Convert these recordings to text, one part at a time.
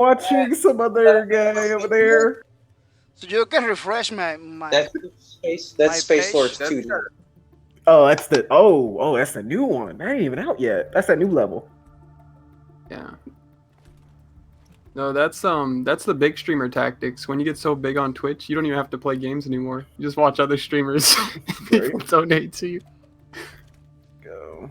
watching some other guy over there. So you can refresh That's my Space page. Lords 2D. That's the new one. That ain't even out yet. That's that new level. Yeah. No, that's the big streamer tactics. When you get so big on Twitch, you don't even have to play games anymore. You just watch other streamers. People donate to you. Go.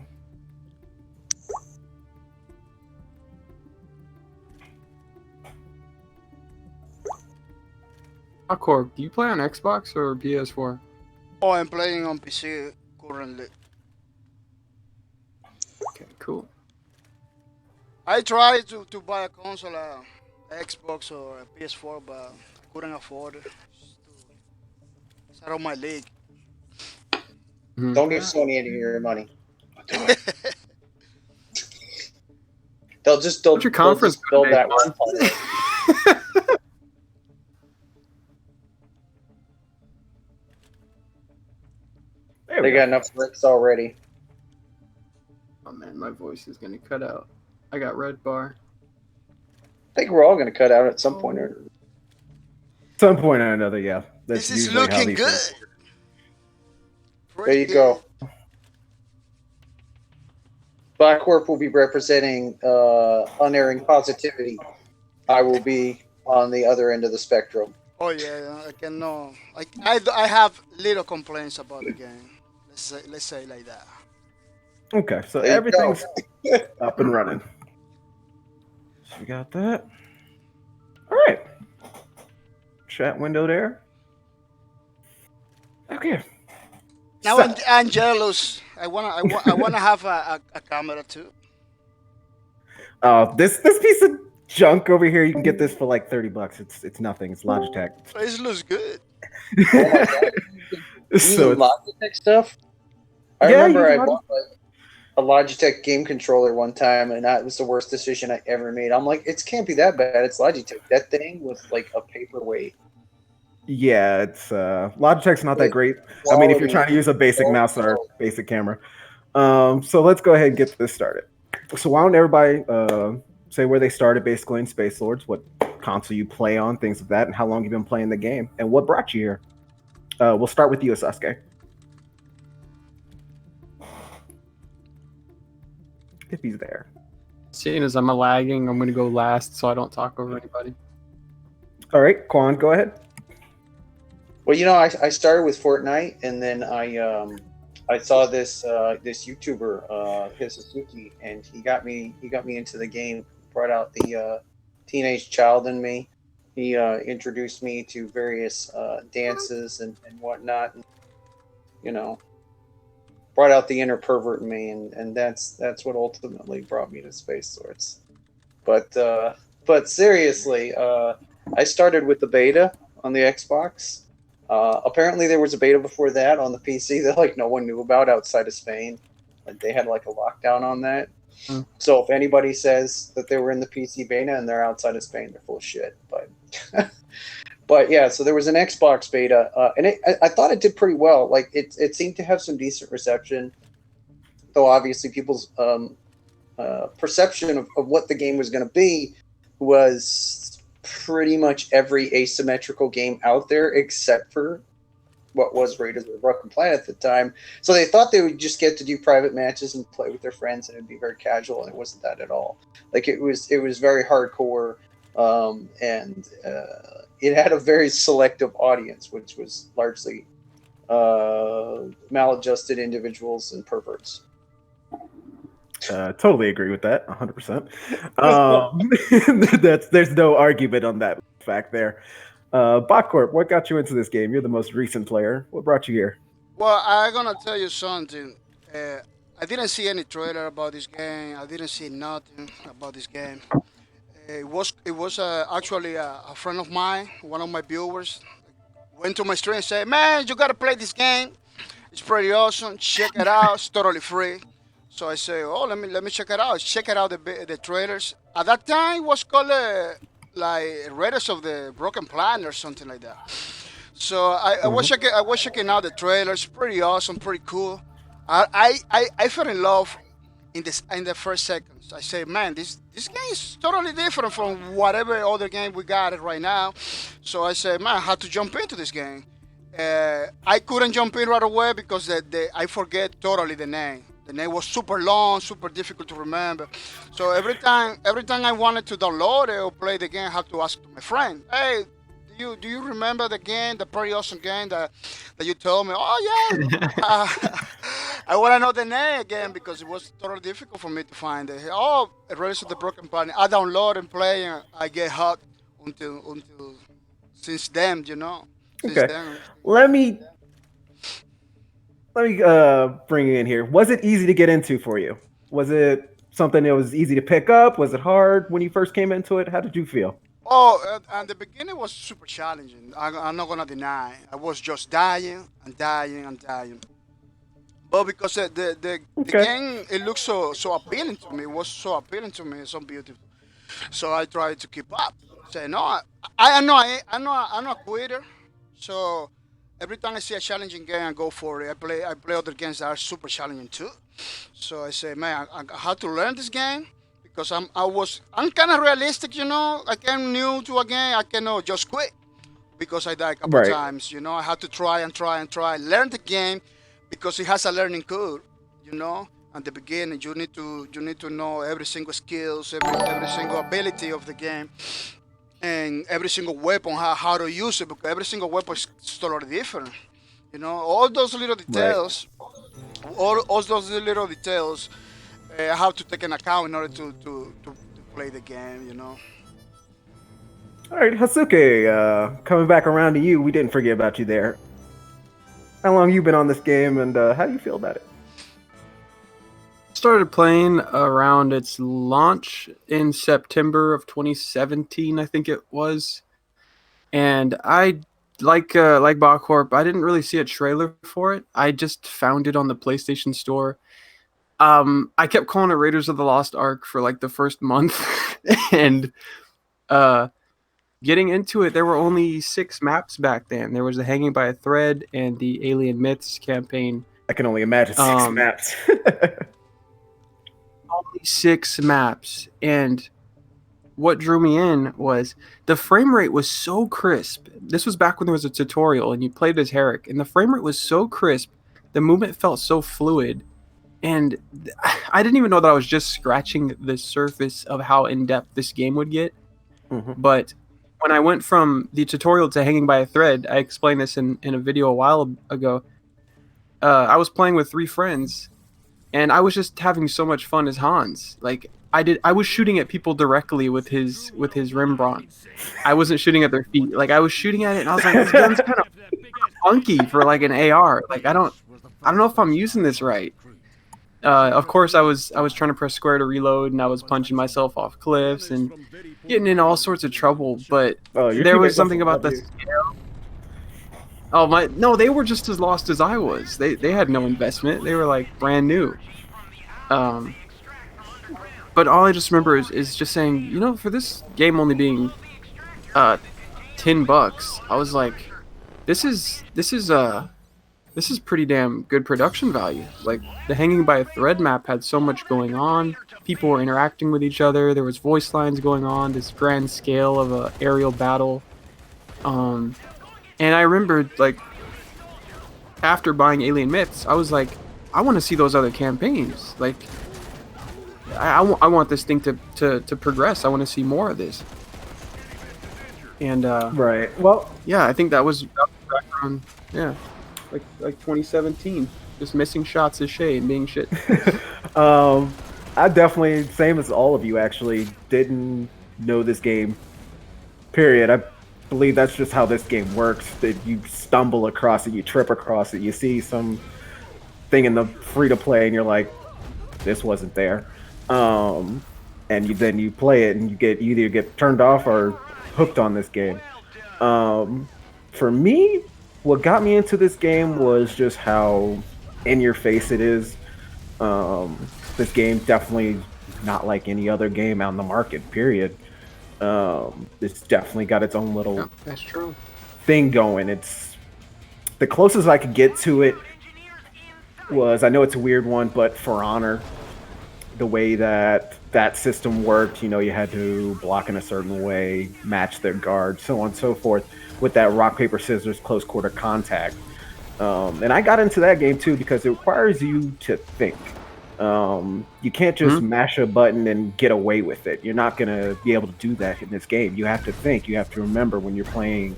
Corp, do you play on Xbox or PS4? Oh, I'm playing on PC currently. Okay, cool. I tried to buy a console, Xbox or a PS4, but I couldn't afford it. It's out of my league. Mhm. Don't give Sony any of your money. They'll just What's your conference build code, that Dave? one. They got enough bricks already. Oh man, my voice is gonna cut out. I got red bar. I think we're all going to cut out at some point. Some point or another, yeah. That's This is usually how looking these good. things- There you go. Black Corp will be representing unerring positivity. I will be on the other end of the spectrum. Oh yeah, I can know. I have little complaints about the game. Let's say like that. Okay, so There you everything's up and running. So we got that. All right. Chat window there. Okay. Now So- I'm jealous. I wanna have a camera too. this piece of junk over here, you can get this for like $30. It's nothing. It's Logitech. It looks good. Oh my God. You So use Logitech stuff? I Yeah, remember you I can bought a Logitech game controller one time, and that was the worst decision I ever made. I'm like, it can't be that bad. It's Logitech. That thing was like a paperweight. yeah, it's Logitech's not that great. I mean, if you're trying to use a basic mouse or basic camera. So let's go ahead and get this started. So why don't everybody say where they started basically in Spacelords, what console you play on, things of that, and how long you've been playing the game, and what brought you here. We'll start with you, Sasuke. If he's there. Seeing as I'm a lagging, I'm gonna go last so I don't talk over anybody. All right, Quan, go ahead. Well, you know, I started with Fortnite, and then I saw this this YouTuber, Suzuki, and he got me into the game. Brought out the teenage child in me. He introduced me to various dances and whatnot. And, you know, brought out the inner pervert in me, and that's what ultimately brought me to Spacelords. But seriously, I started with the beta on the Xbox. Apparently, there was a beta before that on the PC that like no one knew about outside of Spain. Like they had like a lockdown on that. So if anybody says that they were in the PC beta and they're outside of Spain, they're full of shit. But but yeah, so there was an Xbox beta, and I thought it did pretty well. Like it seemed to have some decent reception, though obviously people's perception of what the game was going to be was pretty much every asymmetrical game out there except for what was Raiders of the Broken Planet at the time. So they thought they would just get to do private matches and play with their friends, and it'd be very casual, and it wasn't that at all. Like it was very hardcore, and it had a very selective audience, which was largely maladjusted individuals and perverts. Totally agree with that, 100%. There's no argument on that fact there. Botcorp, what got you into this game? You're the most recent player. What brought you here? Well, I'm gonna tell you something. I didn't see any trailer about this game. I didn't see nothing about this game. It was actually a friend of mine, one of my viewers, went to my stream and said, "Man, you gotta play this game. It's pretty awesome. Check it out. It's totally free." So I say, "Oh, let me check it out. Check it out the trailers." At that time, it was called like Raiders of the Broken Planet or something like that. So I was checking out the trailers. Pretty awesome, pretty cool. I fell in love in the first seconds. I say, man, this game is totally different from whatever other game we got it right now. So I said, man, I had to jump into this game. I couldn't jump in right away because I forget totally the name. The name was super long, super difficult to remember. So every time I wanted to download it or play the game, I had to ask to my friend, hey, do you remember the game, the pretty awesome game that you told me? Oh yeah. I want to know the name again because it was totally difficult for me to find it. Oh, Erased of the Broken Planet. I download and play, and I get hooked until since then, Since Okay. then. Let me bring you in here. Was it easy to get into for you? Was it something that was easy to pick up? Was it hard when you first came into it? How did you feel? Oh, and the beginning was super challenging. I'm not gonna deny. I was just dying and dying and dying. But because the Okay. game, it looks so appealing to me. It was so appealing to me, so beautiful. So I tried to keep up. Say no, I know I'm not a quitter. So every time I see a challenging game, I go for it. I play other games that are super challenging too. So I say, man, I have to learn this game because I'm kind of realistic. I came new to a game. I cannot just quit because I died a couple Right. times. I had to try and try and try, learn the game because it has a learning curve. At the beginning, you need to know every single skills, every single ability of the game, and every single weapon, how to use it, because every single weapon is totally different. All those little Right. details, all those little details, I have to take an account in order to play the game. All right, Hasuke, coming back around to you, we didn't forget about you there. How long you been on this game, and how do you feel about it? Started playing around its launch in September of 2017, I think it was. And I like Bachcorp, I didn't really see a trailer for it. I just found it on the PlayStation Store. I kept calling it Raiders of the Lost Ark for like the first month, and getting into it, there were only 6 maps back then. There was the Hanging by a Thread and the Alien Myths campaign. I can only imagine 6 maps. Only 6 maps, and what drew me in was the frame rate was so crisp. This was back when there was a tutorial and you played as Herrick, and the frame rate was so crisp, the movement felt so fluid, and I didn't even know that I was just scratching the surface of how in-depth this game would get. Mhm. But when I went from the tutorial to Hanging by a Thread, I explained this in a video a while ago. I was playing with 3 friends, and I was just having so much fun as Hans. Like I was shooting at people directly with his Rembrandt. I wasn't shooting at their feet. Like I was shooting at it, and I was like, this gun's kind of funky for like an AR. Like I don't know if I'm using this right. Of course, I was trying to press square to reload, and I was punching myself off cliffs and getting in all sorts of trouble. But Your there was teammates something must about love the you. scale. Oh my! No, they were just as lost as I was. They had no investment. They were like brand new. But all I just remember is just saying, for this game only being $10, I was like, this is pretty damn good production value. Like the Hanging by a Thread map had so much going on. People were interacting with each other. There was voice lines going on. This grand scale of a aerial battle. And I remembered, like, after buying Alien Myths, I was like, I want to see those other campaigns. Like, I want this thing to progress. I want to see more of this. And Right. Well, yeah, I think that was back around, yeah, like 2017. Just missing shots of Shay and being shit. I definitely, same as all of you, actually didn't know this game. Period. I believe that's just how this game works. That you stumble across it, you trip across it, you see some thing in the free to play, and you're like, this wasn't there. And then you play it, and you either get turned off or hooked on this game. For me, what got me into this game was just how in your face it is. This game definitely not like any other game out in the market, period. It's definitely got its own little That's true. thing going. It's the closest I could get to it was, I know it's a weird one, but For Honor, the way that that system worked. You had to block in a certain way, match their guard, so on and so forth, with that rock paper scissors close quarter contact. And I got into that game too because it requires you to think. You can't just mash a button and get away with it. You're not gonna be able to do that in this game. You have to think. You have to remember when you're playing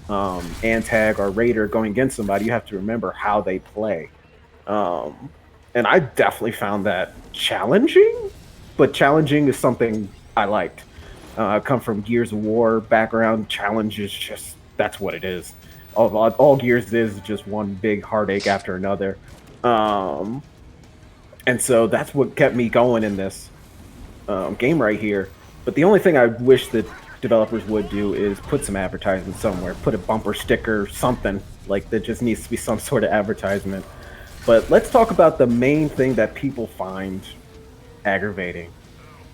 Antag or Raider going against somebody. You have to remember how they play. And I definitely found that challenging, but challenging is something I liked. I come from Gears of War background. Challenge is just that's what it is. All Gears is just one big heartache after another. And so that's what kept me going in this game right here. But the only thing I wish that developers would do is put some advertisement somewhere, put a bumper sticker, something like that. Just needs to be some sort of advertisement. But let's talk about the main thing that people find aggravating: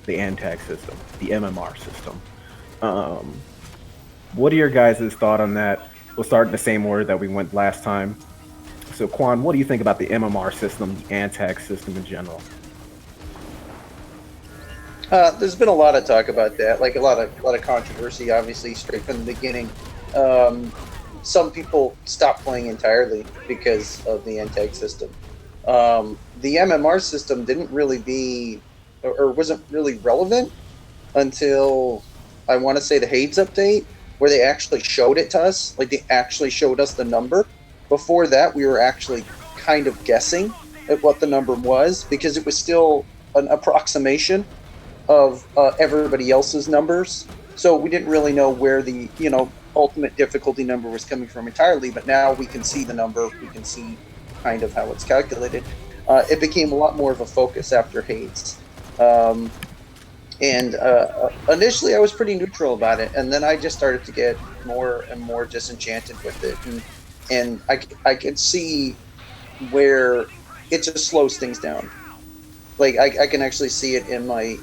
the Antag system, the MMR system. What are your guys' thought on that? We'll start in the same order that we went last time. So, Quan, what do you think about the MMR system, the Antag system in general? There's been a lot of talk about that, like a lot of controversy, obviously, straight from the beginning. Some people stopped playing entirely because of the Antag system. The MMR system didn't really be, or wasn't really relevant until, I want to say, the Hades update, where they actually showed it to us. Like, they actually showed us the number. Before that, we were actually kind of guessing at what the number was, because it was still an approximation of everybody else's numbers. So we didn't really know where the ultimate difficulty number was coming from entirely. But now we can see the number. We can see kind of how it's calculated. It became a lot more of a focus after Hades. And initially, I was pretty neutral about it, and then I just started to get more and more disenchanted with it. And I could see where it just slows things down. Like I can actually see it in my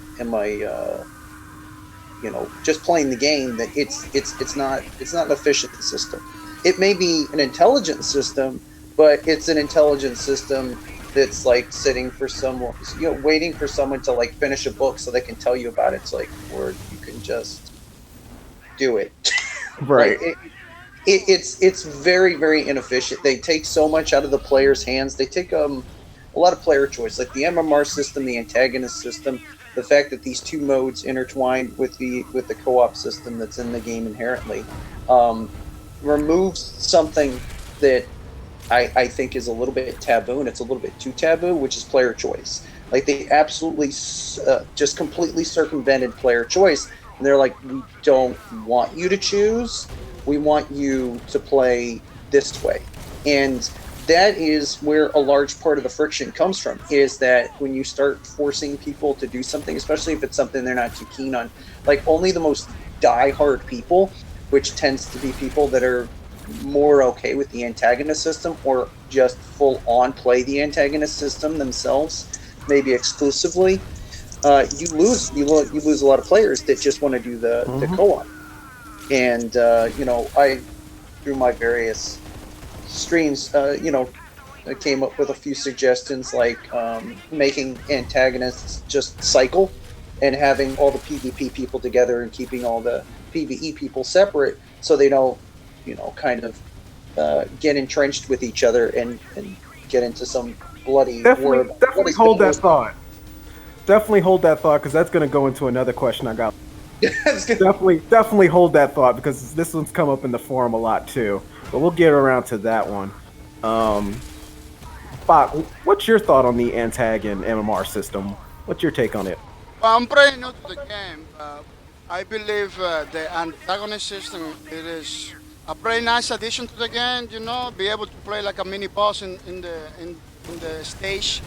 just playing the game, that it's not an efficient system. It may be an intelligent system, but it's an intelligent system that's like sitting for someone, waiting for someone to like finish a book so they can tell you about it. It's like, or you can just do it. Right. Like, it's very, very inefficient. They take so much out of the player's hands. They take a lot of player choice, like the MMR system, the antagonist system. The fact that these two modes intertwined with the co-op system that's in the game inherently removes something that I think is a little bit taboo, and it's a little bit too taboo, which is player choice. Like, they absolutely just completely circumvented player choice, and they're like, we don't want you to choose. We want you to play this way. And that is where a large part of the friction comes from, is that when you start forcing people to do something, especially if it's something they're not too keen on, like only the most die-hard people, which tends to be people that are more okay with the antagonist system, or just full-on play the antagonist system themselves, maybe exclusively, you lose a lot of players that just want to do the co-op. And I, through my various streams, I came up with a few suggestions, like making antagonists just cycle, and having all the PvP people together and keeping all the PvE people separate, so they don't kind of get entrenched with each other and get into some bloody war. Definitely hold that thought. Definitely hold that thought, because that's going to go into another question I got. Definitely hold that thought, because this one's come up in the forum a lot too. But we'll get around to that one. Bach, what's your thought on the Antag and MMR system? What's your take on it? Well, I'm pretty new to the game. I believe the antagonist system, it is a pretty nice addition to the game. Be able to play like a mini boss in the stage.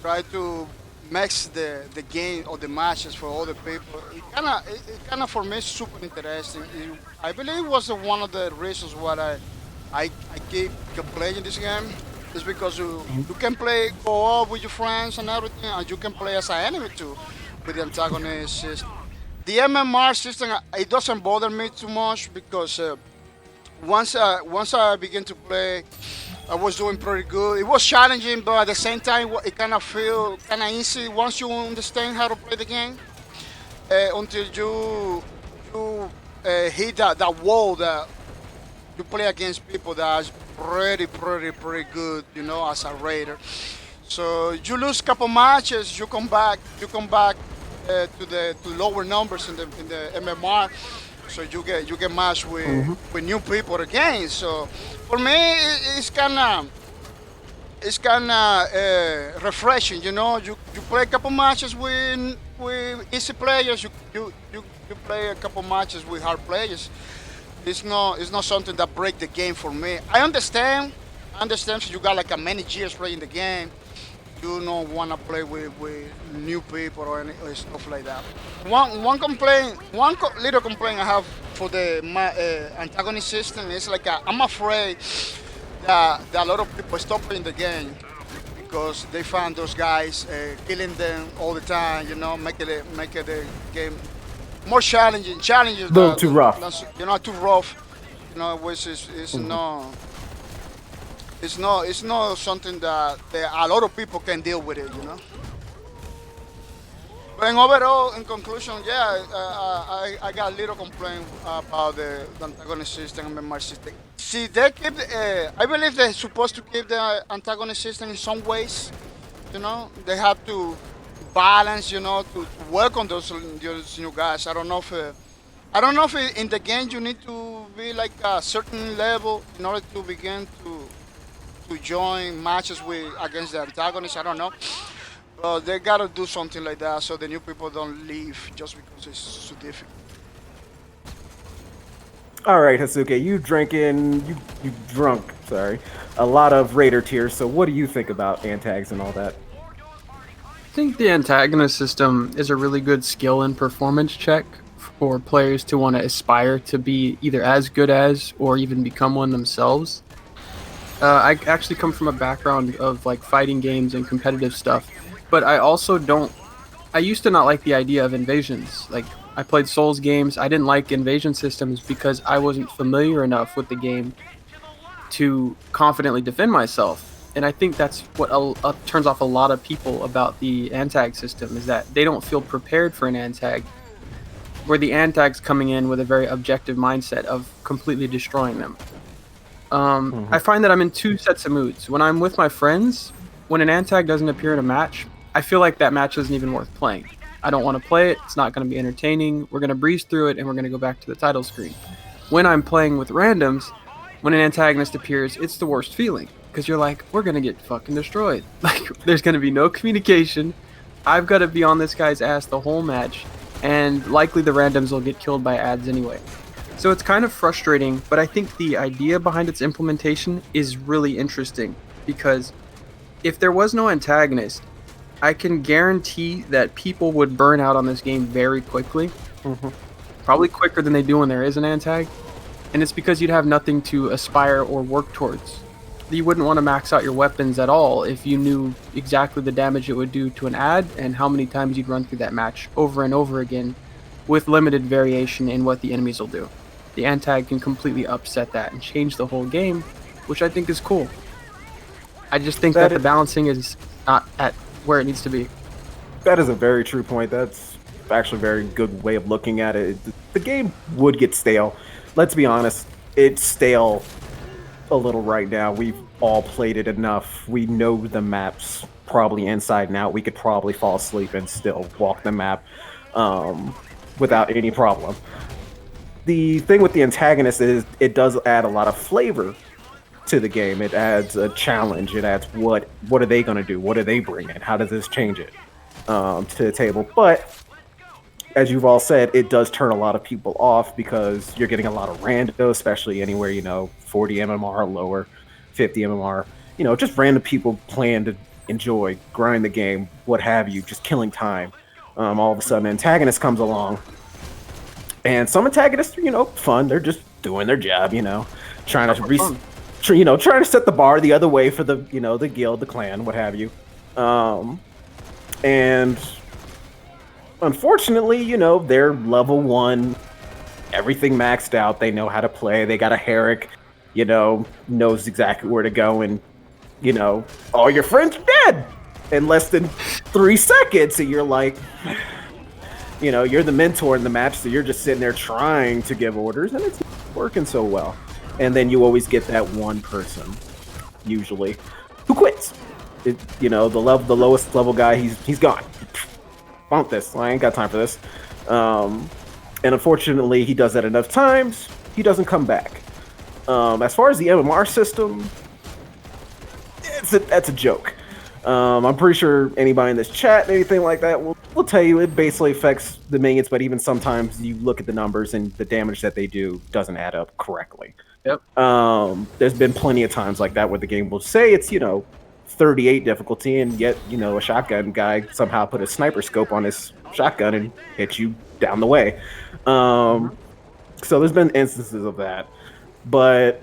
Try to makes the game or the matches for other people. It kind of for me is super interesting. I believe it was one of the reasons why I keep playing this game. Is because you can play co-op with your friends and everything, and you can play as an enemy too with the antagonist system. The MMR system, it doesn't bother me too much, because once I begin to play, I was doing pretty good. It was challenging, but at the same time, it kind of feel kind of easy once you understand how to play the game. Until you hit that wall that you play against people that's pretty good, as a raider. So you lose couple matches, you come back to lower numbers in the MMR. So you get matched with new people again. So for me, it's kind of refreshing. You play a couple matches with easy players. You play a couple matches with hard players. It's not something that break the game for me. I understand. So you got like a many years playing the game. You don't want to play with new people or stuff like that. Little complaint I have for my antagonist system is like I'm afraid that a lot of people stop playing the game because they find those guys killing them all the time. Making the game more challenging. Challenges A little too rough. Too rough. Which is no. It's not something that a lot of people can deal with it. But in conclusion, yeah, I got a little complaint about the antagonist system and memory system. See, I believe they're supposed to keep the antagonist system in some ways. They have to balance, to work on those new guys. I don't know if in the game you need to be like a certain level in order to begin to join matches against the antagonist. I don't know. But they gotta do something like that so the new people don't leave just because it's so difficult. All right, Hasuke, you drunk, sorry, a lot of Raider tiers. So what do you think about antags and all that? I think the antagonist system is a really good skill and performance check for players to want to aspire to be either as good as or even become one themselves. I actually come from a background of like fighting games and competitive stuff, but I used to not like the idea of invasions. Like I played Souls games, I didn't like invasion systems because I wasn't familiar enough with the game to confidently defend myself. And I think that's what turns off a lot of people about the antag system, is that they don't feel prepared for an antag, where the antag's coming in with a very objective mindset of completely destroying them. I find that I'm in two sets of moods. When I'm with my friends, when an antag doesn't appear in a match, I feel like that match isn't even worth playing. I don't want to play it, it's not going to be entertaining, we're going to breeze through it, and we're going to go back to the title screen. When I'm playing with randoms, when an antagonist appears, it's the worst feeling, because you're like, we're going to get fucking destroyed. Like, there's going to be no communication, I've got to be on this guy's ass the whole match, and likely the randoms will get killed by ads anyway. So it's kind of frustrating, but I think the idea behind its implementation is really interesting, because if there was no antagonist, I can guarantee that people would burn out on this game very quickly. Probably quicker than they do when there is an antag. And it's because you'd have nothing to aspire or work towards. You wouldn't want to max out your weapons at all if you knew exactly the damage it would do to an ad and how many times you'd run through that match over and over again with limited variation in what the enemies will do. The antag can completely upset that and change the whole game, which I think is cool. I just think that the balancing is not at where it needs to be. That is a very true point. That's actually a very good way of looking at it. The game would get stale. Let's be honest, it's stale a little right now. We've all played it enough. We know the maps probably inside and out. We could probably fall asleep and still walk the map without any problem. The thing with the antagonist is it does add a lot of flavor to the game. It adds a challenge. It adds what are they going to do? What are they bringing? How does this change it to the table? But as you've all said, it does turn a lot of people off because you're getting a lot of rando, especially anywhere, 40 MMR or lower, 50 MMR, just random people playing to enjoy, grind the game, what have you, just killing time. All of a sudden, an antagonist comes along. And some antagonists are, fun. They're just doing their job, trying to trying to set the bar the other way for the, the guild, the clan, what have you. And unfortunately, they're level 1, everything maxed out. They know how to play. They got a Herrick. knows exactly where to go, and all your friends are dead in less than 3 seconds, and you're like, you're the mentor in the match, so you're just sitting there trying to give orders, and it's not working so well. And then you always get that one person, usually, who quits. The lowest level guy, he's gone. Bump this. I ain't got time for this. And unfortunately, he does that enough times. He doesn't come back. As far as the MMR system, that's a joke. I'm pretty sure anybody in this chat, anything like that, will tell you it basically affects the minions, but even sometimes you look at the numbers and the damage that they do doesn't add up correctly. Yep. There's been plenty of times like that where the game will say it's 38 difficulty, and yet a shotgun guy somehow put a sniper scope on his shotgun and hit you down the way. So there's been instances of that. But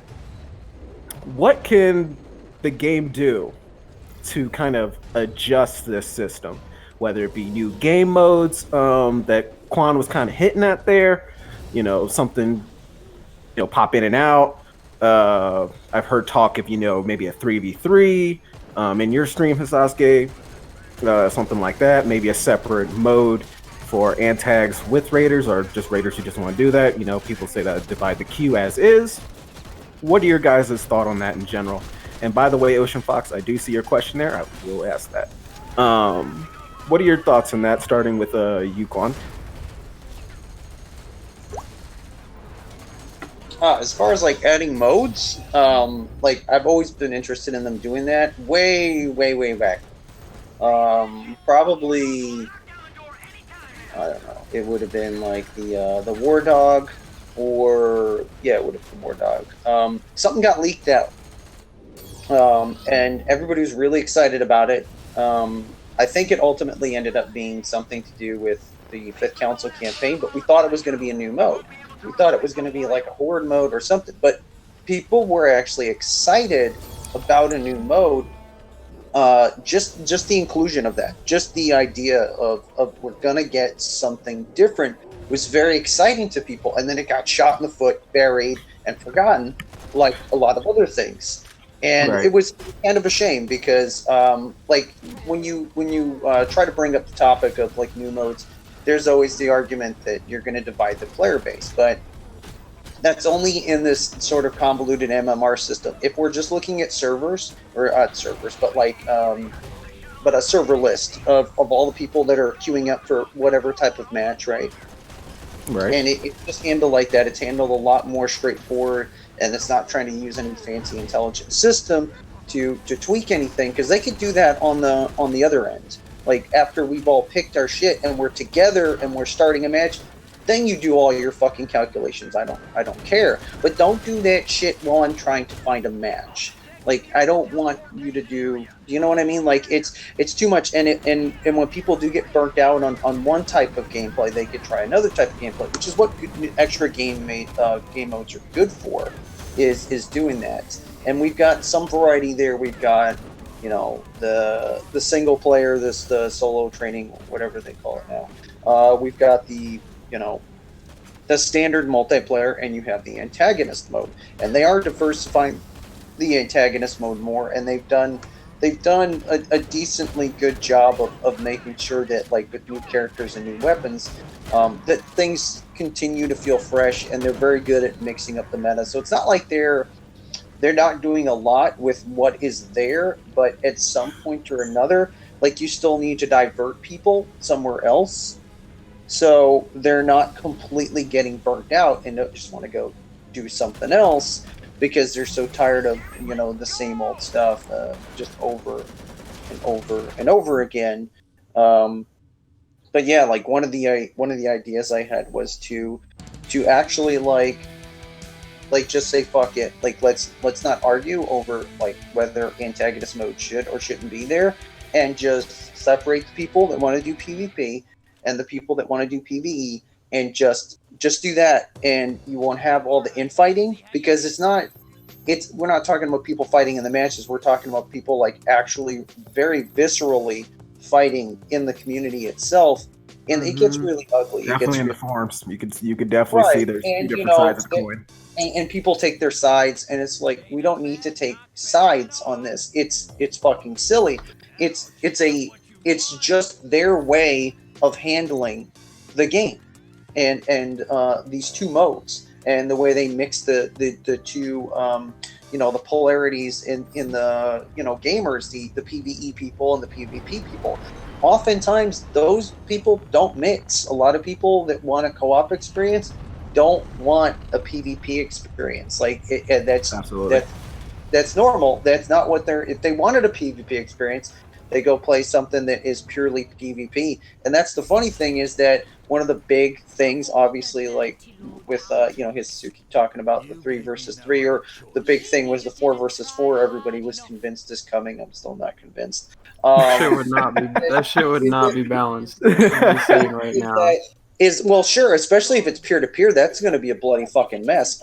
what can the game do to kind of adjust this system? Whether it be new game modes that Quan was kind of hitting at there, something, pop in and out. I've heard talk of, maybe a 3v3 in your stream, Sasuke, something like that. Maybe a separate mode for antags with raiders, or just raiders who just want to do that. People say that divide the queue as is. What are your guys' thought on that in general? And by the way, Ocean Fox, I do see your question there. I will ask that. What are your thoughts on that, starting with Quan? As far as adding modes, I've always been interested in them doing that way back. Probably, I don't know. It would have been the War Dog, or it would have been War Dog. Something got leaked out, and everybody was really excited about it. I think it ultimately ended up being something to do with the 5th Council campaign, but we thought it was going to be a new mode. We thought it was going to be like a horde mode or something, but people were actually excited about a new mode. Just the inclusion of that, just the idea of we're going to get something different was very exciting to people, and then it got shot in the foot, buried, and forgotten, like a lot of other things. And It was kind of a shame because, when you try to bring up the topic of new modes, there's always the argument that you're going to divide the player base, but that's only in this sort of convoluted MMR system. If we're just looking at servers, or not servers, but but a server list of all the people that are queuing up for whatever type of match, right? Right. And it's just handled like that. It's handled a lot more straightforward, and it's not trying to use any fancy intelligent system to tweak anything, because they could do that on the other end. After we've all picked our shit and we're together and we're starting a match, then you do all your fucking calculations. I don't care. But don't do that shit while I'm trying to find a match. I don't want you to do you know what I mean? It's too much, and when people do get burnt out on one type of gameplay, they could try another type of gameplay, which is what extra game modes are good for, is doing that. And we've got some variety there. We've got the single player, the solo training, whatever they call it now. We've got the standard multiplayer, and you have the antagonist mode, and they are diversifying the antagonist mode more, and they've done a decently good job of making sure that with new characters and new weapons, that things continue to feel fresh, and they're very good at mixing up the meta. So it's not like they're not doing a lot with what is there, but at some point or another, you still need to divert people somewhere else, so they're not completely getting burnt out and don't just want to go do something else because they're so tired of the same old stuff just over and over and over again. But yeah, one of the ideas I had was to actually just say fuck it, let's not argue over whether antagonist mode should or shouldn't be there, and just separate the people that want to do PvP and the people that want to do PvE, and just do that, and you won't have all the infighting, because we're not talking about people fighting in the matches, we're talking about people actually very viscerally fighting in the community itself, and it gets really ugly. Definitely in the forums, you could definitely see there's two different sides of the coin. and people take their sides, and it's like, we don't need to take sides on this. It's fucking silly. It's just their way of handling the game, and these two modes, and the way they mix the two the polarities in the gamers, the PvE people and the PvP people. Oftentimes those people don't mix. A lot of people that want a co-op experience don't want a PvP experience. Like that's Absolutely. That's normal. That's not what they're. If they wanted a PvP experience, they go play something that is purely PvP. And that's the funny thing, is that one of the big things, obviously, like with Hisuki talking about the 3 versus 3, or the big thing was the 4 versus 4. Everybody was convinced is coming. I'm still not convinced. That shit would not be balanced. I'm saying right now. Well, sure, especially if it's peer-to-peer, that's going to be a bloody fucking mess.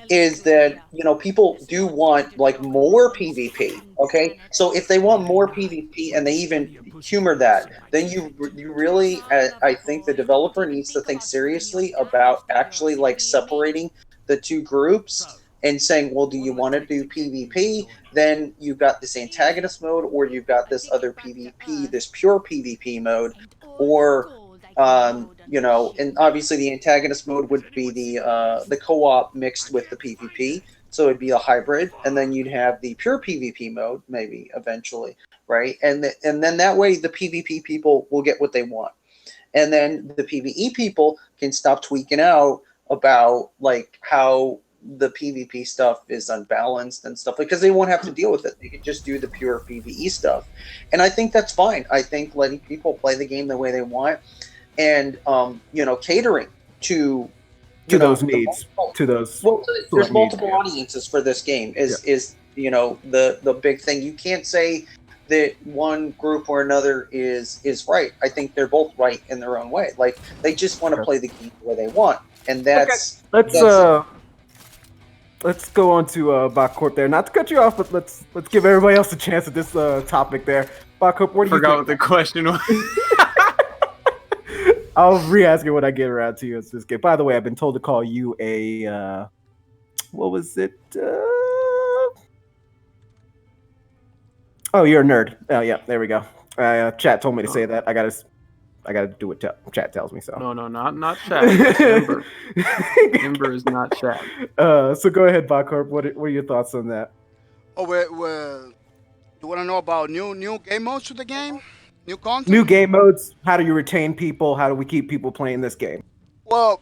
Is that people do want like more PvP, okay? So if they want more PvP and they even humor that, then you really, I think the developer needs to think seriously about actually like separating the two groups and saying, well, do you want to do PvP? Then you've got this antagonist mode, or you've got this other PvP, this pure PvP mode, or and obviously the antagonist mode would be the co-op mixed with the PvP, so it'd be a hybrid, and then you'd have the pure PvP mode maybe eventually, right? And then that way the PvP people will get what they want, and then the PvE people can stop tweaking out about like how the PvP stuff is unbalanced and stuff, because they won't have to deal with it. They can just do the pure PvE stuff, and I think that's fine. I think letting people play the game the way they want, and catering to those needs, to those. Well, there's multiple audiences for this game. Is the big thing. You can't say that one group or another is right. I think they're both right in their own way. Like, they just want to play the game the way they want, and that's. Okay. Let's go on to Bakcorp there. Not to cut you off, but let's give everybody else a chance at this topic there. Bakcorp, what do you think? Forgot what the question was. I'll re-ask it when I get around to you. It's this game. By the way, I've been told to call you a what was it? Oh, you're a nerd. Oh, yeah, there we go. Chat told me to say that. I gotta do what chat tells me. So no, not chat. Ember. Ember is not chat. So go ahead, Bakcorp. What are your thoughts on that? Oh, well, you want to know about new game modes to the game? New content? New game modes. How do you retain people? How do we keep people playing this game? Well,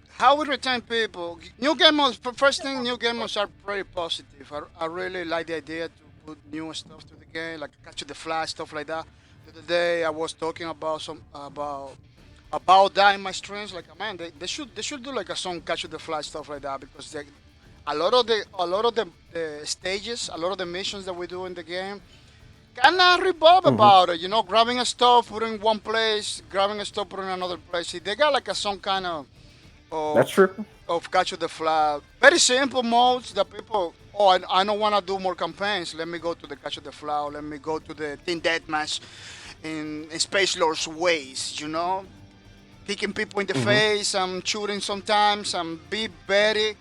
how we retain people? New game modes. First thing, new game modes are pretty positive. I really like the idea to put new stuff to the game, like Catch the Fly, stuff like that. The other day I was talking about about that in my streams. Like, man, they should do like some Catch the Fly stuff like that, because a lot of the stages, a lot of the missions that we do in the game, kind of revolve about it. Grabbing a stuff, putting in one place, grabbing a stuff, putting in another place. See, they got like some kind of that's true. Of Catch the Fly. Very simple modes that people. Oh, I don't want to do more campaigns. Let me go to the Catch the Fly. Or let me go to the Team Deathmatch in Spacelords ways. Kicking people in the face. I'm shooting sometimes. I'm very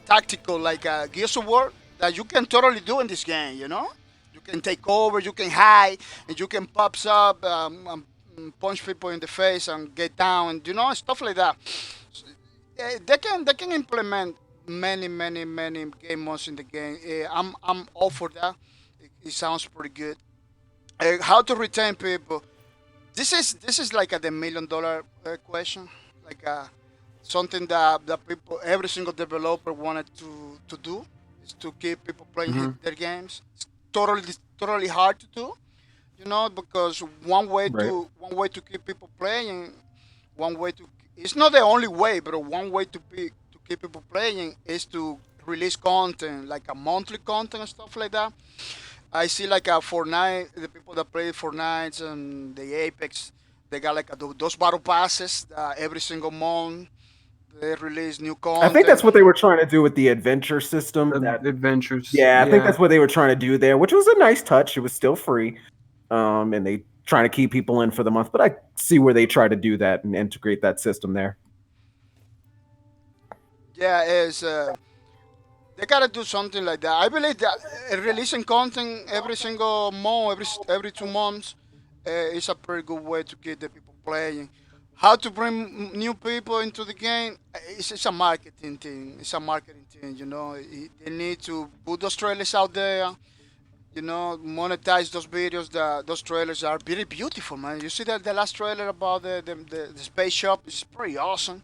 tactical, like Gears of War, that you can totally do in this game. You can take over, you can hide, and you can pop up, punch people in the face and get down, and stuff like that. They can implement many game modes in the game. I'm all for that. It sounds pretty good. How to retain people? This is like the $1 million question. Like something that people, every single developer wanted to do, is to keep people playing their games. It's totally hard to do, because one way to keep people playing, it's not the only way, but one way to keep people playing is to release content, like a monthly content and stuff like that. I see like a Fortnite, the people that play Fortnite and the Apex, they got like those battle passes every single month. They release new content. I think that's what they were trying to do with the adventure system. Adventures. Yeah, I think that's what they were trying to do there, which was a nice touch. It was still free, and they trying to keep people in for the month. But I see where they try to do that and integrate that system there. Yeah, is they gotta do something like that. I believe that releasing content every single month, every 2 months, is a pretty good way to get the people playing. How to bring new people into the game? It's a marketing thing. It's a marketing thing. They need to put those trailers out there. Monetize those videos. Those trailers are very beautiful, man. You see that the last trailer about the space shop is pretty awesome.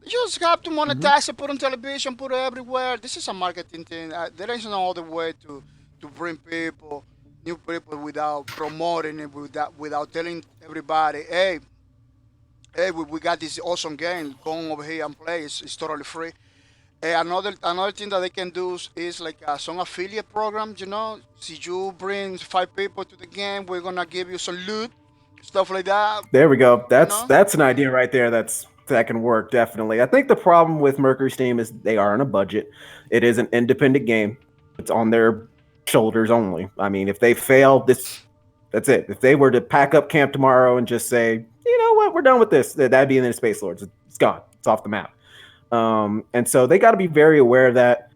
You just have to monetize it, put on television, put it everywhere. This is a marketing thing. There is no other way to bring people, new people, without promoting it, without telling everybody, hey, we got this awesome game. Go on over here and play. It's totally free. Another thing that they can do is like some affiliate programs. Si you bring 5 people to the game, we're gonna give you some loot, stuff like that. There we go. That's an idea right there. That can work, definitely. I think the problem with Mercury Steam is they are on a budget. It is an independent game. It's on their shoulders only. I mean, if they fail, that's it. If they were to pack up camp tomorrow and just say, you know what, we're done with this, that'd be in the Spacelords. It's gone. It's off the map. And so they got to be very aware of that.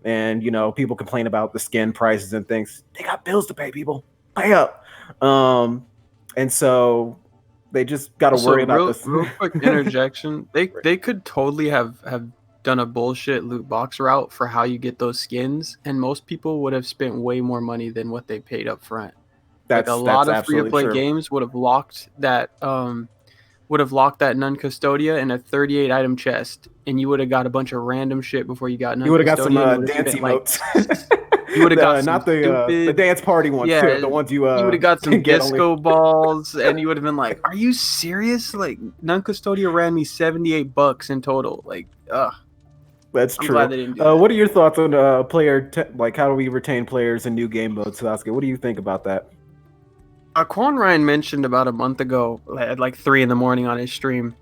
And, people complain about the skin prices and things. They got bills to pay, people. Pay up. And so they just got to worry about this. Real quick interjection. They could totally have done a bullshit loot box route for how you get those skins, and most people would have spent way more money than what they paid up front. A lot of free-to-play games would have locked that non-custodia in a 38-item chest, and you would have got a bunch of random shit before you got non-custodia. You would have got some dance emotes. You would have got not the dance party ones, too, the ones you would have got some disco balls, and you would have been like, "Are you serious? Like, non-custodia ran me $78 in total. Like, ugh." That's true. What are your thoughts on how do we retain players in new game modes, Sasuke? What do you think about that? Quan Ryan mentioned about a month ago at like 3 a.m. on his stream.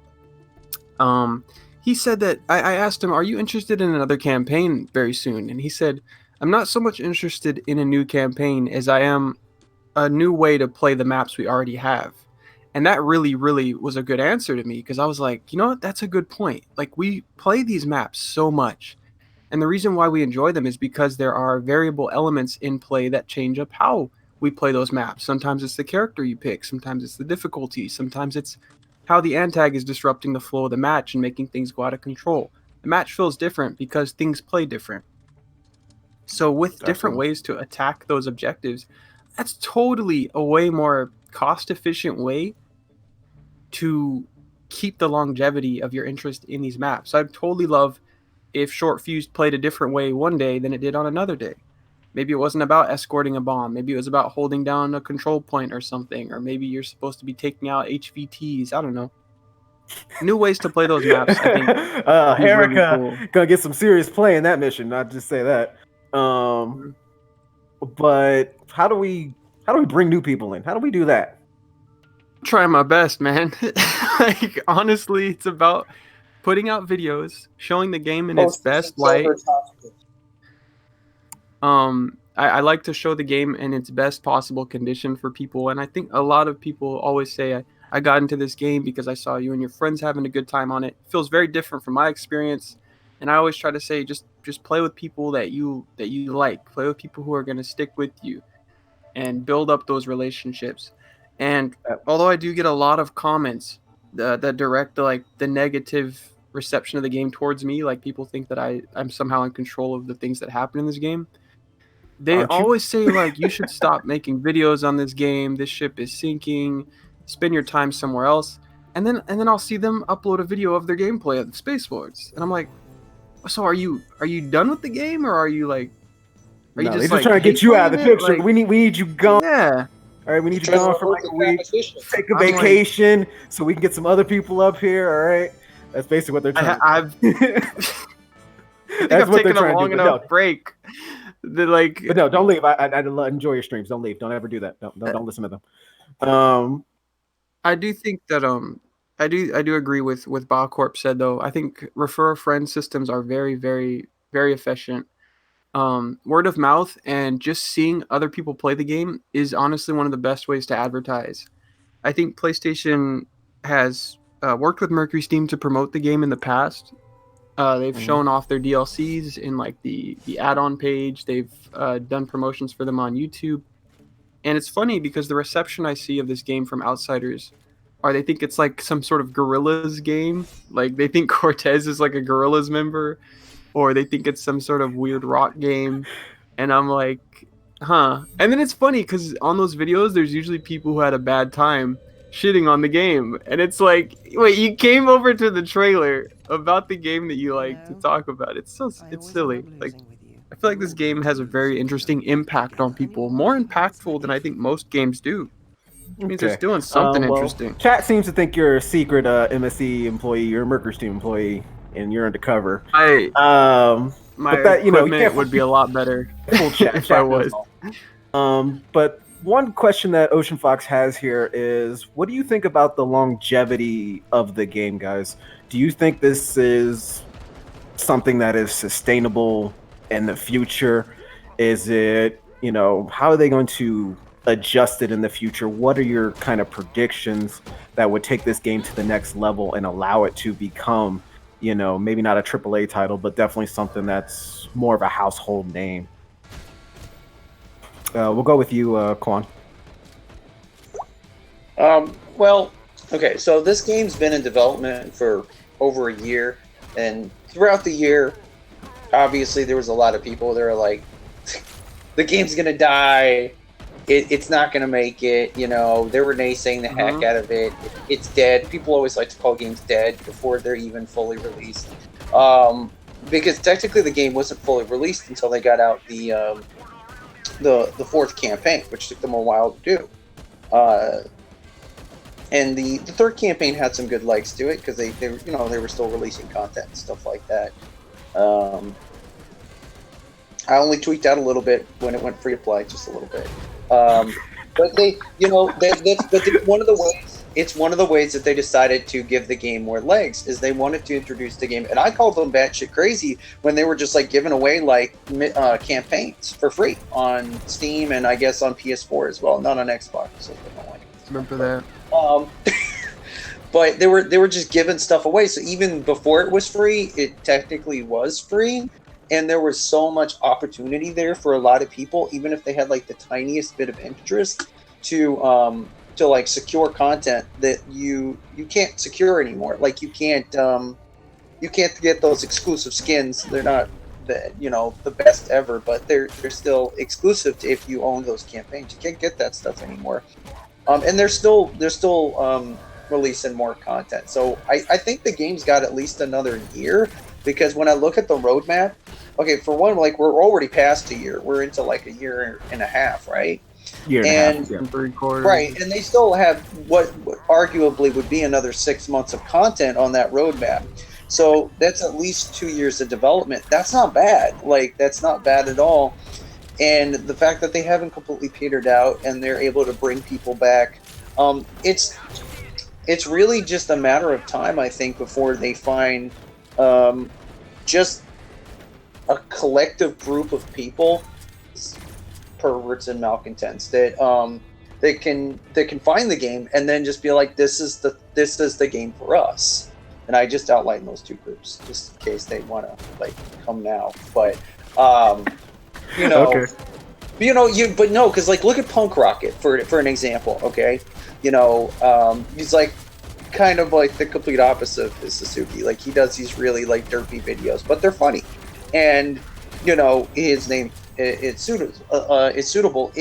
He said that I asked him, "Are you interested in another campaign very soon?" And he said, "I'm not so much interested in a new campaign as I am a new way to play the maps we already have." And that really, really was a good answer to me, because I was like, you know what? That's a good point. Like, we play these maps so much. And the reason why we enjoy them is because there are variable elements in play that change up how we play those maps. Sometimes it's the character you pick. Sometimes it's the difficulty. Sometimes it's how the antag is disrupting the flow of the match and making things go out of control. The match feels different because things play different. So with different ways to attack those objectives, that's totally a way more cost-efficient way to keep the longevity of your interest in these maps. I'd totally love if Short Fuse played a different way one day than it did on another day. Maybe it wasn't about escorting a bomb. Maybe it was about holding down a control point or something. Or maybe you're supposed to be taking out HVTs. I don't know. New ways to play those maps, I think. Erica really cool. Gonna get some serious play in that mission, not just say that. But how do we bring new people in? How do we do that? I'm trying my best, man. Like, honestly, it's about putting out videos, showing the game in its best light. I like to show the game in its best possible condition for people, and I think a lot of people always say, I got into this game because I saw you and your friends having a good time on it. It feels very different from my experience, and I always try to say, just play with people that you like. Play with people who are going to stick with you, and build up those relationships. And although I do get a lot of comments that direct the negative reception of the game towards me, like people think that I'm somehow in control of the things that happen in this game, they always say, like, you should stop making videos on this game. This ship is sinking. Spend your time somewhere else. And then I'll see them upload a video of their gameplay of the Spacelords, and I'm like, so are you done with the game, or are you like? Are you just trying to get you out of the picture? Like, we need you gone. Yeah. All right, we need you gone for like a week. Take a vacation so we can get some other people up here. All right, that's basically what they're trying. I think I've taken a long enough break. But no, don't leave. I enjoy your streams. Don't leave. Don't ever do that. Don't listen to them. I do think that I do agree with Baucorp said, though. I think refer a friend systems are very, very, very efficient. Word of mouth and just seeing other people play the game is honestly one of the best ways to advertise. I think PlayStation has worked with Mercury Steam to promote the game in the past. They've shown off their DLCs in like the add-on page. They've done promotions for them on YouTube. And it's funny because the reception I see of this game from outsiders are they think it's like some sort of Gorillaz game. Like they think Cortez is like a Gorillaz member, or they think it's some sort of weird rock game. And I'm like, huh. And then it's funny because on those videos, there's usually people who had a bad time shitting on the game. And it's like, wait, you came over to the trailer about the game that you like to talk about. It's silly. Like, I feel like this game has a very interesting impact on people, more impactful than I think most games do. It means it's doing something interesting. Chat seems to think you're a secret MSC employee, you're a Mercury Steam employee, and you're undercover. My but that, equipment would be a lot better if I was. But one question that Ocean Fox has here is, what do you think about the longevity of the game, guys? Do you think this is something that is sustainable in the future? Is it, how are they going to adjust it in the future? What are your kind of predictions that would take this game to the next level and allow it to become, maybe not a AAA title, but definitely something that's more of a household name? We'll go with you, Quan. Well, okay, so this game's been in development for over a year, and throughout the year, obviously there was a lot of people that were like, the game's gonna die, it's not gonna make it, they were naysaying the heck out of it. It's dead. People always like to call games dead before they're even fully released. Because technically the game wasn't fully released until they got out the fourth campaign, which took them a while to do. And the third campaign had some good legs to it because they were still releasing content and stuff like that. I only tweaked out a little bit when it went free to play, just a little bit. But it's one of the ways that they decided to give the game more legs is they wanted to introduce the game, and I called them batshit crazy when they were just like giving away like campaigns for free on Steam and I guess on PS4 as well, not on Xbox. So remember that. But they were just giving stuff away. So even before it was free, it technically was free. And there was so much opportunity there for a lot of people, even if they had like the tiniest bit of interest to like secure content that you can't secure anymore. Like you can't get those exclusive skins. They're not the best ever, but they're still exclusive to if you own those campaigns. You can't get that stuff anymore. And they're still releasing more content. So I think the game's got at least another year, because when I look at the roadmap, okay, for one, like we're already past a year. We're into like a year and a half, right? Year and a half, yeah. 3 quarters. Right, and they still have what arguably would be another 6 months of content on that roadmap. So that's at least 2 years of development. That's not bad. Like, that's not bad at all. And the fact that they haven't completely petered out and they're able to bring people back, it's really just a matter of time, I think, before they find just a collective group of people, perverts and malcontents, that can find the game and then just be like, this is the game for us. And I just outlined those two groups just in case they want to like come now. But okay. But no, because like look at Punk Rocket for an example. Okay, he's like kind of like the complete opposite of Suzuki. Like he does these really like derpy videos, but they're funny, and his name it's suitable.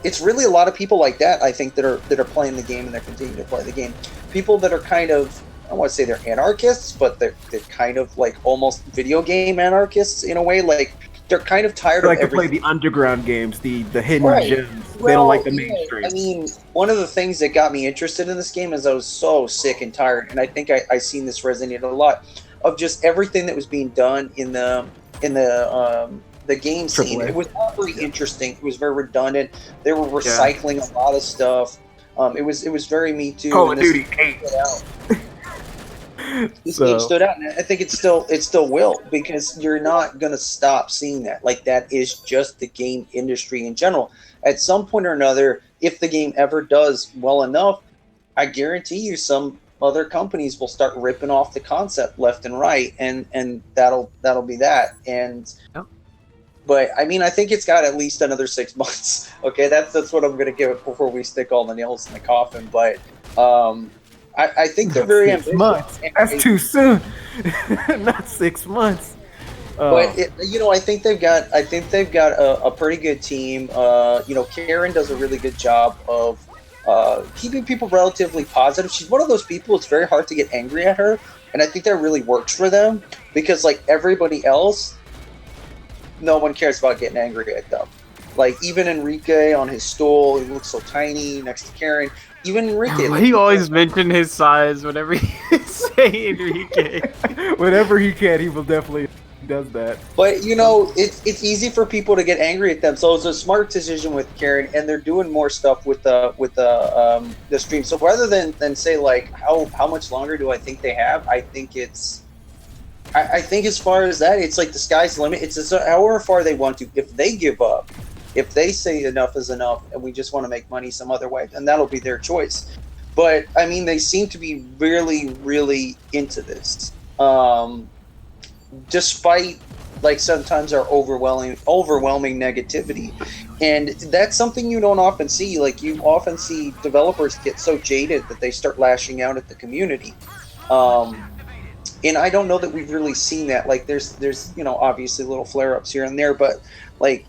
It's really a lot of people like that, I think, that are playing the game and they're continuing to play the game. People that are kind of, I don't want to say they're anarchists, but they're kind of like almost video game anarchists in a way. Like they're kind of tired of everything. They like to play the underground games, the hidden gems. Well, they don't like the mainstream. I mean, one of the things that got me interested in this game is I was so sick and tired, and I think I seen this resonate a lot, of just everything that was being done in the game scene. AAA. It was not very interesting. It was very redundant. They were recycling a lot of stuff. It was very Me Too. Call of Duty 8. This game stood out, and I think it still will, because you're not gonna stop seeing that. Like that is just the game industry in general. at some point or another, if the game ever does well enough, I guarantee you some other companies will start ripping off the concept left and right, and that'll be that. And Yep. But I mean, I think it's got at least another 6 months. Okay, that's what I'm going to give it before we stick all the nails in the coffin. But I think they're very ambitious. 6 months. That's too soon. Not 6 months. But I think they've got a pretty good team. Karen does a really good job of keeping people relatively positive. She's one of those people. It's very hard to get angry at her, and I think that really works for them because, like everybody else, no one cares about getting angry at them. Like even Enrique on his stool, he looks so tiny next to Karen. Even Enrique. He always mentioned his size whenever he say Enrique. Whenever he can, he will definitely does that. But it's easy for people to get angry at them. So it's a smart decision with Karen, and they're doing more stuff with the stream. So rather than say like how much longer do I think they have, I think as far as that, it's like the sky's the limit. It's however far they want to. If they give up, if they say enough is enough and we just want to make money some other way, then that'll be their choice. But I mean, they seem to be really, really into this. Despite like sometimes our overwhelming negativity. And that's something you don't often see. Like you often see developers get so jaded that they start lashing out at the community. And I don't know that we've really seen that. Like there's obviously little flare-ups here and there, but like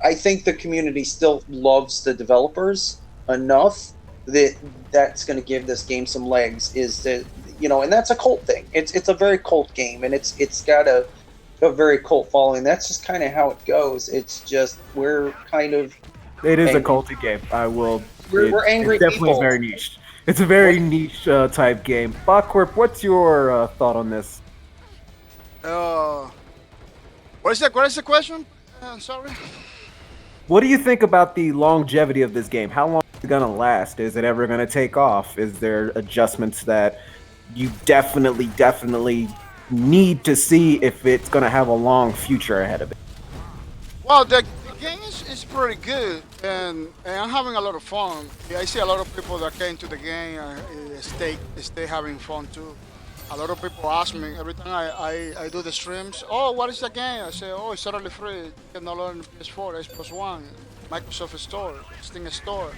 I think the community still loves the developers enough that's going to give this game some legs. Is that and that's a cult thing. It's a very cult game, and it's got a very cult following. That's just kind of how it goes. It's just we're kind of. It is angry. a culty game. I will. We're angry. It's definitely people. very niche. It's a very niche type game. Bachcorp, what's your thought on this? What is the question? I'm sorry. What do you think about the longevity of this game? How long is it gonna last? Is it ever gonna take off? Is there adjustments that you definitely need to see if it's gonna have a long future ahead of it? Well, the game is pretty good, and I'm having a lot of fun. I see a lot of people that came to the game stay having fun too. A lot of people ask me every time I do the streams, oh, what is the game? I say, oh, it's totally free. You can download on PS4, Xbox One, Microsoft Store, Steam Store.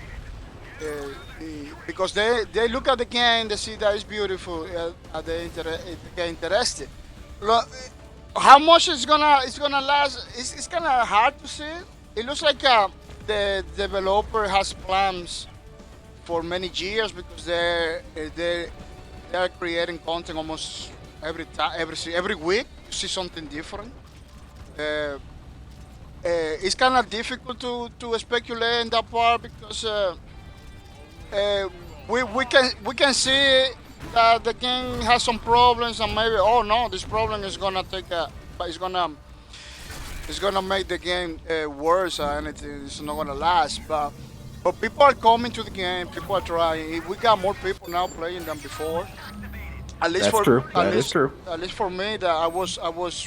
Because they look at the game, they see that it's beautiful, they get interested. Look, how much it's gonna last? It's kind of hard to see. It looks like the developer has plans for many years because they are creating content almost every week. You see something different. It's kind of difficult to speculate in that part because we can see that the game has some problems and maybe this problem is gonna it's gonna make the game worse and it's not gonna last. But people are coming to the game. People are trying. We got more people now playing than before. At least That's true. That is true. At least for me, that I was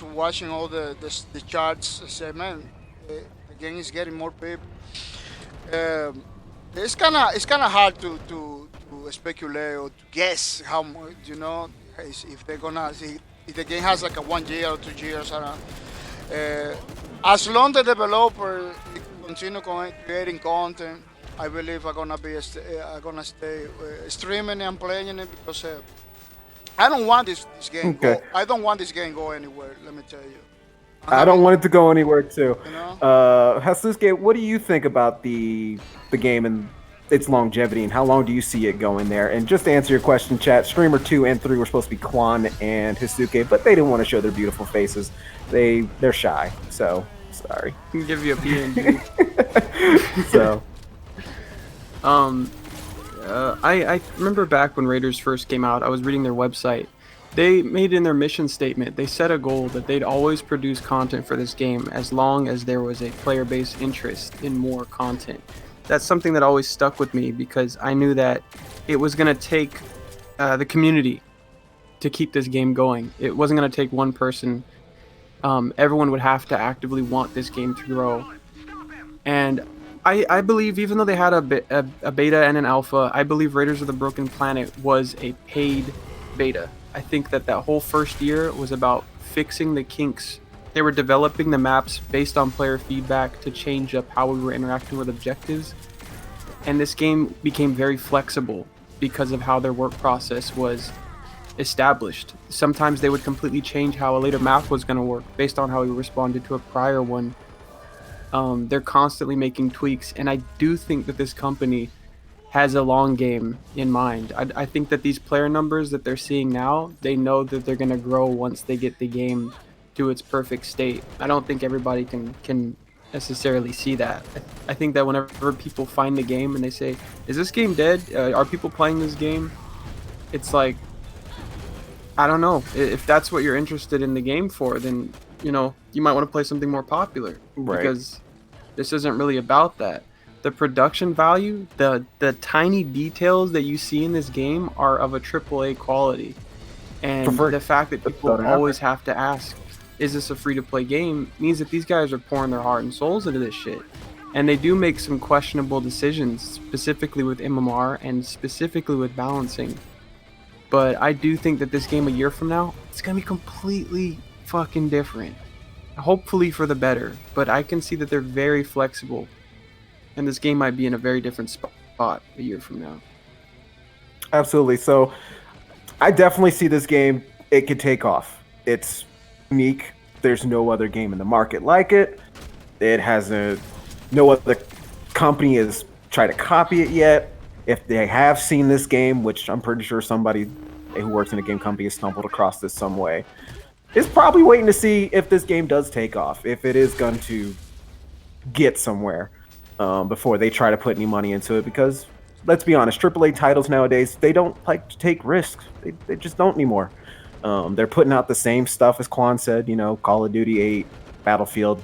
watching all the charts. I said, man, the game is getting more people. It's kind of hard to speculate or to guess how much, if they're gonna see if the game has like a 1 year or 2 years. I don't know. As long as the developer continue creating content, I believe I'm gonna stay streaming and playing it because I don't want this game. Okay. I don't want this game go anywhere. Let me tell you. I don't want it to go anywhere too. You Hasusuke, what do you think about the game and its longevity, and how long do you see it going there? And just to answer your question, chat, streamer 2 and 3 were supposed to be Kwan and Hasusuke, but they didn't want to show their beautiful faces. They're shy, so sorry. Can give you a PNG. So, I remember back when Raiders first came out, I was reading their website. They made in their mission statement, they set a goal that they'd always produce content for this game as long as there was a player-based interest in more content. That's something that always stuck with me because I knew that it was going to take the community to keep this game going. It wasn't going to take one person. Everyone would have to actively want this game to grow. And I believe even though they had a beta and an alpha, I believe Raiders of the Broken Planet was a paid beta. I think that whole first year was about fixing the kinks. They were developing the maps based on player feedback to change up how we were interacting with objectives. And this game became very flexible because of how their work process was established. Sometimes they would completely change how a later map was going to work based on how we responded to a prior one. They're constantly making tweaks, and I do think that this company has a long game in mind. I think that these player numbers that they're seeing now, they know that they're going to grow once they get the game to its perfect state. I don't think everybody can necessarily see that. I think that whenever people find the game and they say, is this game dead? Are people playing this game? It's like, I don't know. If that's what you're interested in the game for, then, you know, you might want to play something more popular. Right. Because this isn't really about that. The production value, the tiny details that you see in this game are of a AAA quality. And the fact that people always have to ask, is this a free-to-play game, means that these guys are pouring their heart and souls into this shit. And they do make some questionable decisions, specifically with MMR and specifically with balancing. But I do think that this game a year from now, it's going to be completely fucking different. Hopefully for the better, but I can see that they're very flexible. And this game might be in a very different spot a year from now. Absolutely. So I definitely see this game, it could take off. It's unique. There's no other game in the market like it. It hasn't, no other company has tried to copy it yet. If they have seen this game, which I'm pretty sure somebody who works in a game company has stumbled across this some way, is probably waiting to see if this game does take off, if it is going to get somewhere before they try to put any money into it. Because let's be honest, AAA titles nowadays, they don't like to take risks. They just don't anymore. They're putting out the same stuff as Quan said, you know, Call of Duty 8, Battlefield,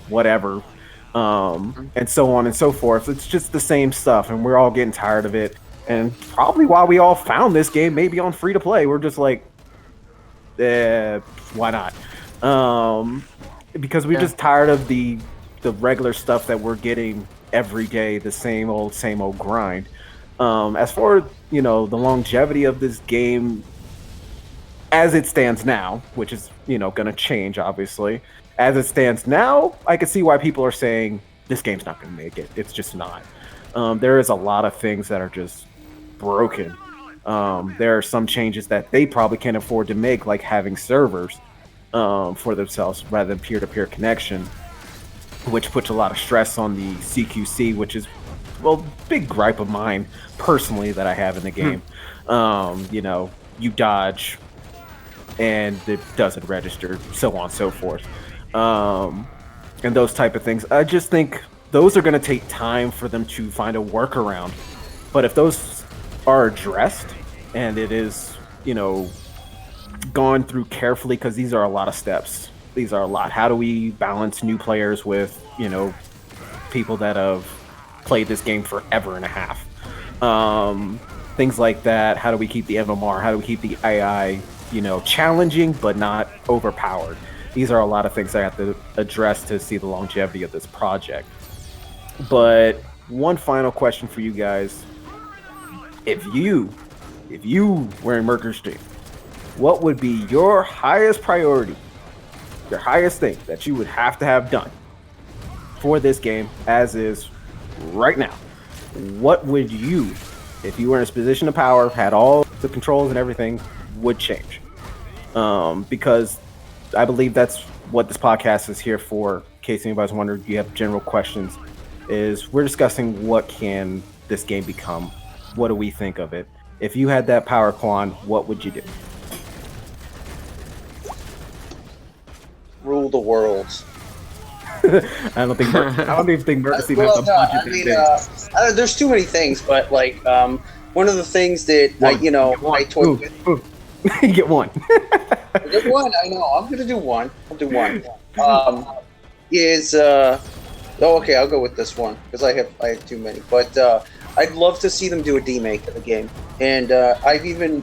whatever, and so on and so forth. It's just the same stuff, and we're all getting tired of it. And probably why we all found this game maybe on free to play. We're just like, why not? Because we're just tired of the regular stuff that we're getting every day, the same old grind. As for, you know, the longevity of this game as it stands now, which is, you know, going to change, obviously. As it stands now, I can see why people are saying this game's not going to make it. It's just not. There is a lot of things that are just broken. There are some changes that they probably can't afford to make, like having servers for themselves rather than peer-to-peer connection, which puts a lot of stress on the CQC, which is, well, big gripe of mine personally that I have in the game. You know, you dodge and it doesn't register, so on and so forth. And those type of things. I just think those are going to take time for them to find a workaround. But if those are addressed and it is, you know, gone through carefully, because these are a lot of steps. These are a lot. How do we balance new players with, you know, people that have played this game forever and a half? Things like that. How do we keep the MMR? How do we keep the AI, you know, challenging but not overpowered? These are a lot of things I have to address to see the longevity of this project. But one final question for you guys. If you were in Mercury Stream, what would be your highest priority, your highest thing that you would have to have done for this game as is right now? What would you, if you were in a position of power, had all the controls and everything, would change? Because I believe that's what this podcast is here for. In case anybody's wondering, you have general questions, is we're discussing what can this game become? What do we think of it? If you had that power, Quan, what would you do? Rule the world. I don't even think Mercy has a budget. There's too many things, but like one of the things that I toyed with. You get one. I get one. I know. I'm gonna do one. I'll do one. Okay, I'll go with this one because I have too many. But I'd love to see them do a demake of the game, and I've even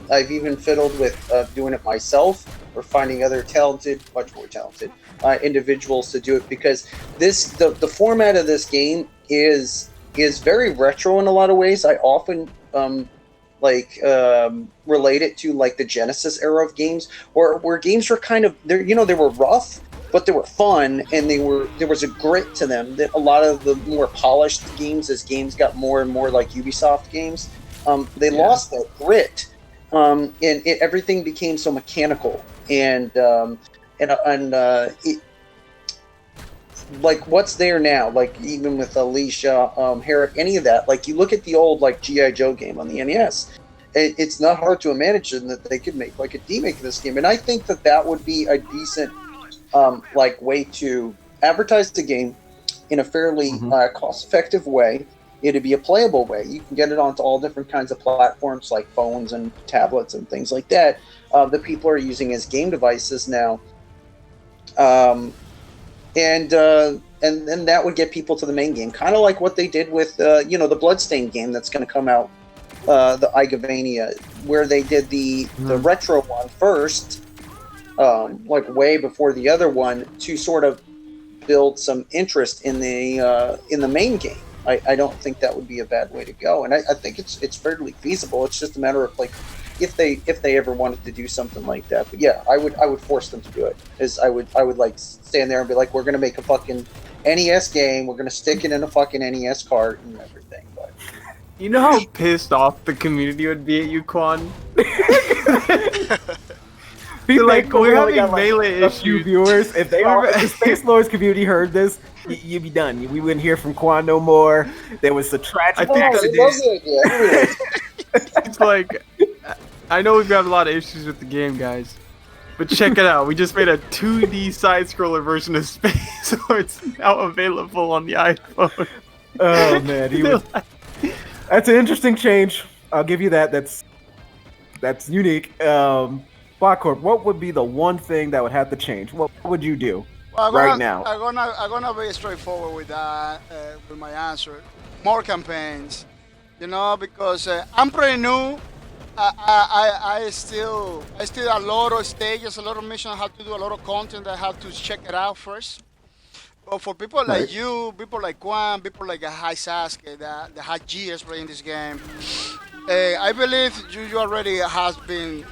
fiddled with doing it myself or finding other much more talented individuals to do it, because the format of this game is very retro in a lot of ways. I often relate it to like the Genesis era of games, where games were kind of they were rough, but they were fun, and there was a grit to them. That a lot of the more polished games, as games got more and more like Ubisoft games, they lost that grit, and everything became so mechanical, and like what's there now, like even with Alicia, Herrick, any of that, like you look at the old like G.I. Joe game on the NES, it's not hard to imagine that they could make like a remake of this game, and I think that would be a decent like way to advertise the game in a fairly cost-effective way. It'd be a playable way. You can get it onto all different kinds of platforms like phones and tablets and things like that that people are using as game devices now. And then that would get people to the main game, kind of like what they did with the Bloodstained game that's going to come out, the Igavania, where they did the retro one first, like way before the other one, to sort of build some interest in the main game. I don't think that would be a bad way to go, and I think it's fairly feasible. It's just a matter of like if they ever wanted to do something like that. But yeah, I would force them to do it. I would like stand there and be like, we're gonna make a fucking NES game. We're gonna stick it in a fucking NES cart and everything. But you know how pissed off the community would be at you, Quan? Like, we're having melee a few viewers. If the Spacelords community heard this, you'd be done. We wouldn't hear from Quan no more. There was a tragic accident. It's like, I know we've got a lot of issues with the game, guys, but check it out. We just made a 2D side-scroller version of Spacelords now available on the iPhone. Oh man, that's an interesting change. I'll give you that. That's unique. Blackcorp, what would be the one thing that would have to change? What would you do right now? I'm gonna be straightforward with that, with my answer. More campaigns, because I'm pretty new. I still a lot of stages, a lot of missions. I have to do a lot of content. I have to check it out first. But for people like you, people like Quan, people like High Sasuke, that had years playing this game, I believe you already has been,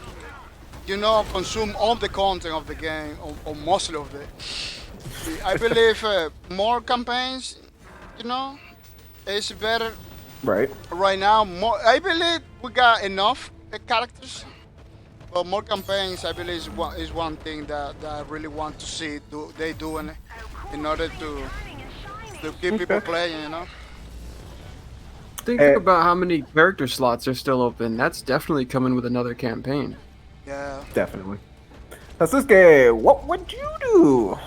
consume all the content of the game, or mostly of it. I believe more campaigns, is better. Right now, I believe we got enough characters, but more campaigns, I believe, is one thing that I really want to see they doing in order to keep people playing, Think about how many character slots are still open. That's definitely coming with another campaign. Yeah. Definitely. Sasuke, what would you do?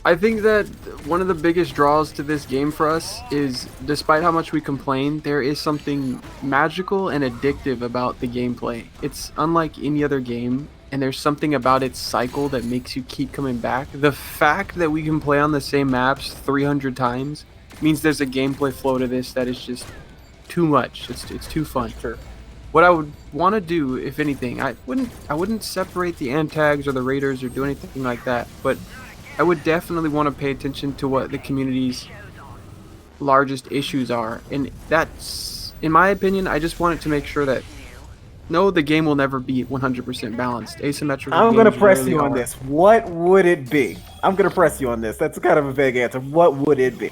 I think that one of the biggest draws to this game for us is, despite how much we complain, there is something magical and addictive about the gameplay. It's unlike any other game, and there's something about its cycle that makes you keep coming back. The fact that we can play on the same maps 300 times means there's a gameplay flow to this that is just too much. It's too fun. Sure. What I would want to do, if anything, I wouldn't separate the Antags or the Raiders or do anything like that, but I would definitely want to pay attention to what the community's largest issues are. And that's, in my opinion, I just want it to make sure that, no, the game will never be 100% balanced. Asymmetrical I'm going to press really you on this. What would it be? I'm going to press you on this. That's kind of a vague answer. What would it be?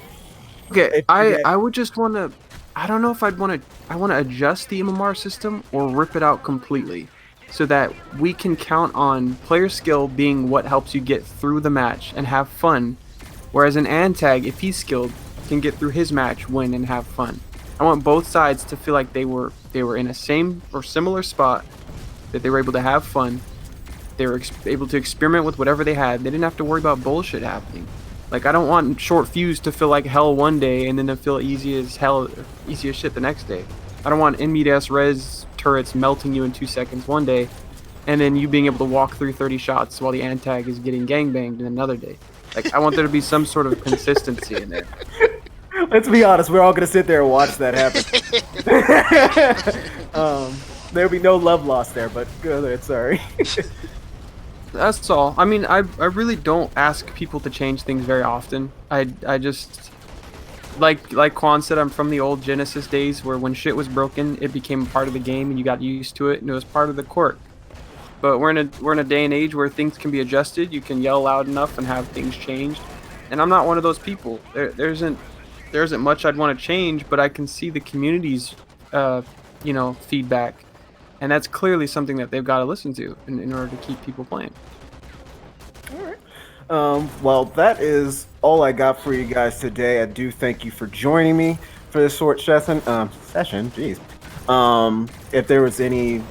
Okay, I would just want to, I don't know if I want to adjust the MMR system or rip it out completely, so that we can count on player skill being what helps you get through the match and have fun, whereas an Antag, if he's skilled, can get through his match, win, and have fun. I want both sides to feel like they were in a same or similar spot, that they were able to have fun, they were able to experiment with whatever they had. They didn't have to worry about bullshit happening. Like, I don't want Short Fuse to feel like hell one day and then to feel easy as shit the next day. I don't want NMEDS res turrets melting you in 2 seconds one day, and then you being able to walk through 30 shots while the Antag is getting gangbanged in another day. Like, I want there to be some sort of consistency in there. Let's be honest, we're all going to sit there and watch that happen. There'll be no love lost there, but go ahead, sorry. That's all. I mean, I really don't ask people to change things very often. I just, like Quan said, I'm from the old Genesis days where when shit was broken, it became a part of the game and you got used to it and it was part of the quirk. But we're in a day and age where things can be adjusted. You can yell loud enough and have things changed. And I'm not one of those people. There isn't much I'd want to change, but I can see the community's feedback, and that's clearly something that they've got to listen to in order to keep people playing. All right. Well, that is all I got for you guys today. I do thank you for joining me for this short session. Jeez. If there was any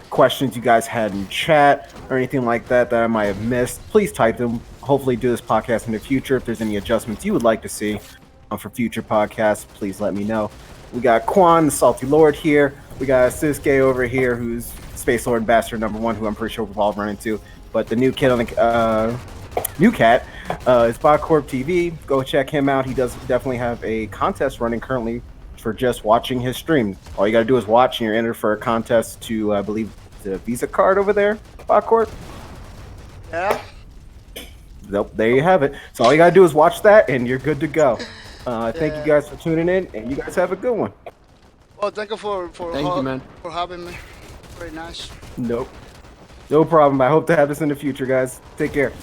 questions you guys had in chat or anything like that I might have missed, please type them. Hopefully do this podcast in the future. If there's any adjustments you would like to see for future podcasts, please let me know. We got Quan, the Salty Lord here. We got Sisuke over here, who's Space Lord Ambassador #1, who I'm pretty sure we've all run into. But the new kid on the new cat is Botcorp TV. Go check him out. He does definitely have a contest running currently for just watching his stream. All you got to do is watch, and you're entered for a contest to, I believe, the Visa card over there, Botcorp. Yeah. Nope, there you have it. So all you got to do is watch that, and you're good to go. Thank you guys for tuning in, and you guys have a good one. Well, thank you for having me. Very nice. Nope. No problem. I hope to have this in the future, guys. Take care.